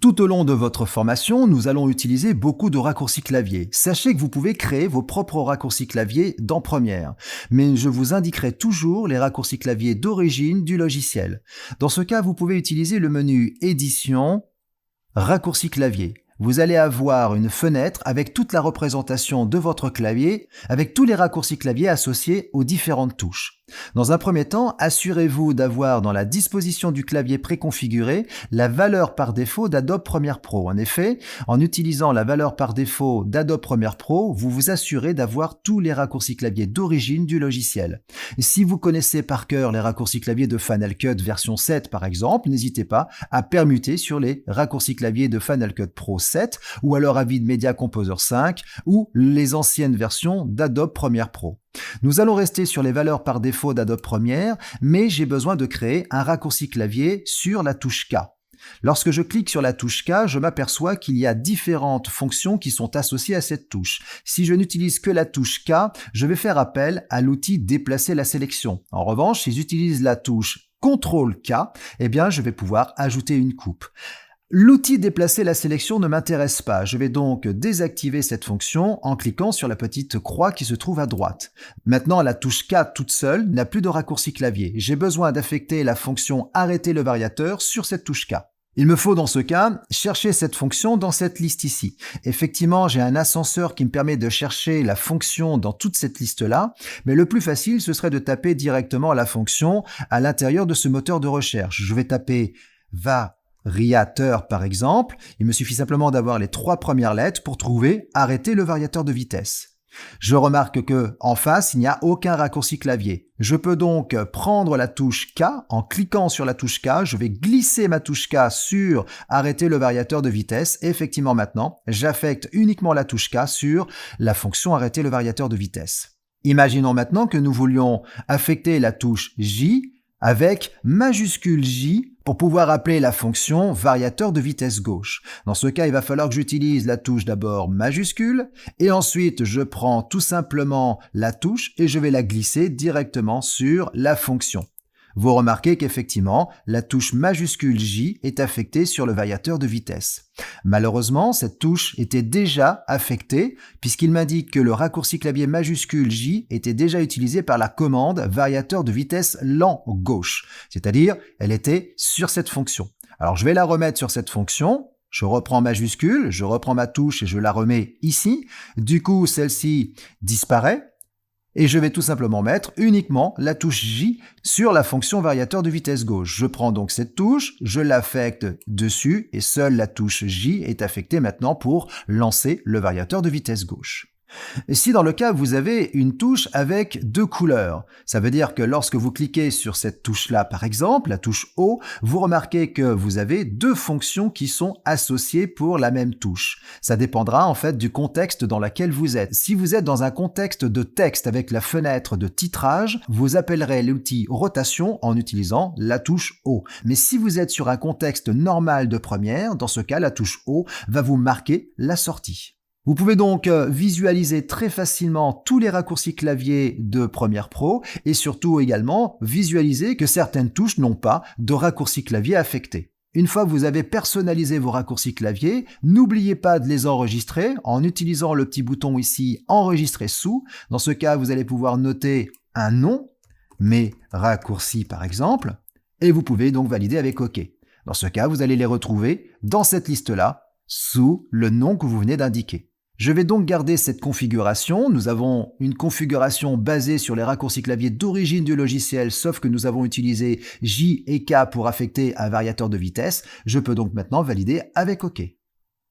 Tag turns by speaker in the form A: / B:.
A: Tout au long de votre formation, nous allons utiliser beaucoup de raccourcis clavier. Sachez que vous pouvez créer vos propres raccourcis clavier dans Premiere, mais je vous indiquerai toujours les raccourcis clavier d'origine du logiciel. Dans ce cas, vous pouvez utiliser le menu Édition, Raccourcis clavier. Vous allez avoir une fenêtre avec toute la représentation de votre clavier, avec tous les raccourcis clavier associés aux différentes touches. Dans un premier temps, assurez-vous d'avoir dans la disposition du clavier préconfiguré la valeur par défaut d'Adobe Premiere Pro. En effet, en utilisant la valeur par défaut d'Adobe Premiere Pro, vous vous assurez d'avoir tous les raccourcis clavier d'origine du logiciel. Si vous connaissez par cœur les raccourcis clavier de Final Cut version 7 par exemple, n'hésitez pas à permuter sur les raccourcis clavier de Final Cut Pro 7 ou alors Avid Media Composer 5 ou les anciennes versions d'Adobe Premiere Pro. Nous allons rester sur les valeurs par défaut d'Adobe Premiere, mais j'ai besoin de créer un raccourci clavier sur la touche K. Lorsque je clique sur la touche K, je m'aperçois qu'il y a différentes fonctions qui sont associées à cette touche. Si je n'utilise que la touche K, je vais faire appel à l'outil Déplacer la sélection. En revanche, si j'utilise la touche CTRL K, eh bien, je vais pouvoir ajouter une coupe. L'outil Déplacer la sélection ne m'intéresse pas. Je vais donc désactiver cette fonction en cliquant sur la petite croix qui se trouve à droite. Maintenant, la touche K toute seule n'a plus de raccourci clavier. J'ai besoin d'affecter la fonction Arrêter le variateur sur cette touche K. Il me faut dans ce cas chercher cette fonction dans cette liste ici. Effectivement, j'ai un ascenseur qui me permet de chercher la fonction dans toute cette liste-là, mais le plus facile, ce serait de taper directement la fonction à l'intérieur de ce moteur de recherche. Je vais taper variateur par exemple, il me suffit simplement d'avoir les 3 premières lettres pour trouver arrêter le variateur de vitesse. Je remarque que en face, il n'y a aucun raccourci clavier. Je peux donc prendre la touche K, en cliquant sur la touche K, je vais glisser ma touche K sur arrêter le variateur de vitesse. Et effectivement maintenant, j'affecte uniquement la touche K sur la fonction arrêter le variateur de vitesse. Imaginons maintenant que nous voulions affecter la touche J avec majuscule J pour pouvoir appeler la fonction variateur de vitesse gauche. Dans ce cas, il va falloir que j'utilise la touche d'abord majuscule et ensuite je prends tout simplement la touche et je vais la glisser directement sur la fonction. Vous remarquez qu'effectivement, la touche majuscule J est affectée sur le variateur de vitesse. Malheureusement, cette touche était déjà affectée puisqu'il m'indique que le raccourci clavier majuscule J était déjà utilisé par la commande variateur de vitesse lent gauche, c'est-à-dire elle était sur cette fonction. Alors je vais la remettre sur cette fonction. Je reprends majuscule, je reprends ma touche et je la remets ici. Du coup, celle-ci disparaît. Et je vais tout simplement mettre uniquement la touche J sur la fonction variateur de vitesse gauche. Je prends donc cette touche, je l'affecte dessus et seule la touche J est affectée maintenant pour lancer le variateur de vitesse gauche. Et si dans le cas vous avez une touche avec 2 couleurs, ça veut dire que lorsque vous cliquez sur cette touche-là par exemple, la touche O, vous remarquez que vous avez 2 fonctions qui sont associées pour la même touche. Ça dépendra en fait du contexte dans lequel vous êtes. Si vous êtes dans un contexte de texte avec la fenêtre de titrage, vous appellerez l'outil rotation en utilisant la touche O. Mais si vous êtes sur un contexte normal de Premiere, dans ce cas la touche O va vous marquer la sortie. Vous pouvez donc visualiser très facilement tous les raccourcis clavier de Premiere Pro et surtout également visualiser que certaines touches n'ont pas de raccourcis clavier affectés. Une fois que vous avez personnalisé vos raccourcis clavier, n'oubliez pas de les enregistrer en utilisant le petit bouton ici « Enregistrer sous ». Dans ce cas, vous allez pouvoir noter un nom, mes raccourcis par exemple, et vous pouvez donc valider avec OK. Dans ce cas, vous allez les retrouver dans cette liste-là sous le nom que vous venez d'indiquer. Je vais donc garder cette configuration. Nous avons une configuration basée sur les raccourcis clavier d'origine du logiciel, sauf que nous avons utilisé J et K pour affecter un variateur de vitesse. Je peux donc maintenant valider avec OK.